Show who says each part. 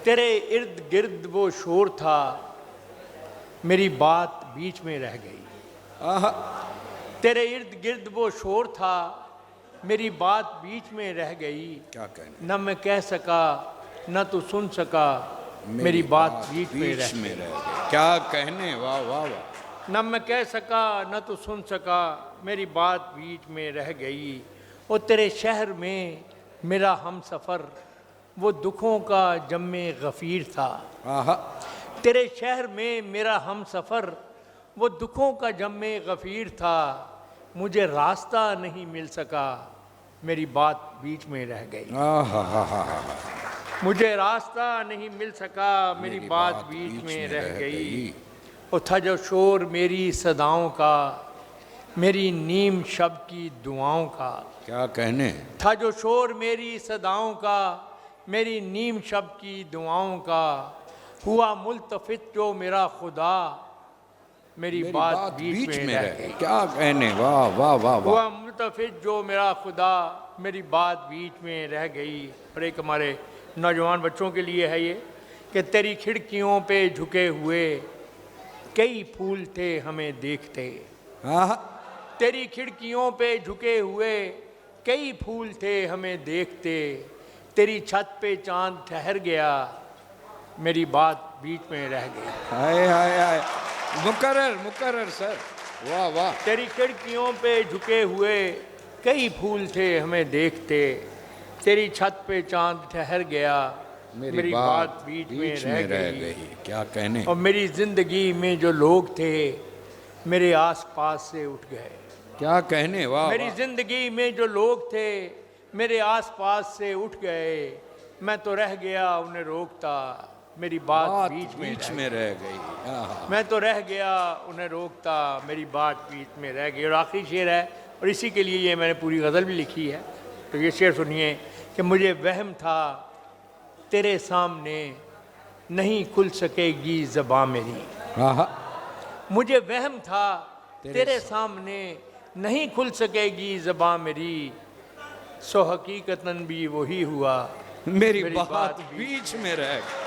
Speaker 1: तेरे इर्द गिर्द वो शोर था, मेरी बात बीच में रह गई।
Speaker 2: आहा,
Speaker 1: तेरे इर्द गिर्द वो शोर था, मेरी बात बीच में रह गई।
Speaker 2: क्या कहने,
Speaker 1: न मैं कह सका न तू सुन सका, मेरी बात बीच में रह
Speaker 2: में
Speaker 1: गई।
Speaker 2: रह गई। क्या कहने, वाह वाह वाह।
Speaker 1: न मैं कह सका न तू सुन सका, मेरी बात बीच में रह गई। और तेरे शहर में मेरा हम सफ़र, वो दुखों का जम्मे गफ़ीर था।
Speaker 2: आहा,
Speaker 1: तेरे शहर में मेरा हम सफ़र, वो दुखों का जम्मे गफ़ीर था। मुझे रास्ता नहीं मिल सका, मेरी बात बीच में रह गई।
Speaker 2: आहा, हा, हा, हा।
Speaker 1: मुझे रास्ता नहीं मिल सका, मेरी बात बीच में रह गई। और था जो शोर मेरी सदाओं का, मेरी नीम शब की दुआओं का।
Speaker 2: क्या कहने,
Speaker 1: था जो शोर मेरी सदाओं का, मेरी नीम शब की दुआओं का। हुआ मुल्तफित जो मेरा खुदा, मेरी बात बीच में रह गई।
Speaker 2: क्या कहने, वाह वाह वाह वाह।
Speaker 1: हुआ मुल्तफित जो मेरा खुदा, मेरी बात बीच में रह गई। और एक हमारे नौजवान बच्चों के लिए है ये कि तेरी खिड़कियों पे झुके हुए कई फूल थे हमें देखते।
Speaker 2: आहा,
Speaker 1: तेरी खिड़कियों पे झुके हुए कई फूल थे हमें देखते। तेरी छत पे चांद ठहर गया, मेरी बात बीच में रह गई।
Speaker 2: हाय हाय हाय, मुकर्रर मुकर्रर सर, वाह वाह।
Speaker 1: तेरी खिड़कियों पे झुके हुए कई फूल थे हमें देखते। तेरी छत पे चांद ठहर गया, मेरी बात बीच में रह गई।
Speaker 2: क्या कहने,
Speaker 1: और मेरी जिंदगी में जो लोग थे, मेरे आसपास से उठ गए।
Speaker 2: क्या कहने, वाह
Speaker 1: मेरी
Speaker 2: वाह।
Speaker 1: जिंदगी में जो लोग थे, मेरे आसपास से उठ गए। मैं तो रह गया उन्हें रोकता, मेरी बात बीच में
Speaker 2: रह गई। आहा,
Speaker 1: मैं तो रह गया उन्हें रोकता, मेरी बात बीच में रह गई। और आखिरी शेर है, और इसी के लिए ये मैंने पूरी गज़ल भी लिखी है। तो ये शेर सुनिए कि मुझे वहम था तेरे सामने नहीं खुल सकेगी ज़बां मेरी।
Speaker 2: आहा,
Speaker 1: मुझे वहम था तेरे सामने नहीं खुल सकेगी ज़बां मेरी। सो हकीकतन भी वही हुआ,
Speaker 2: मेरी बात बीच में रह गई।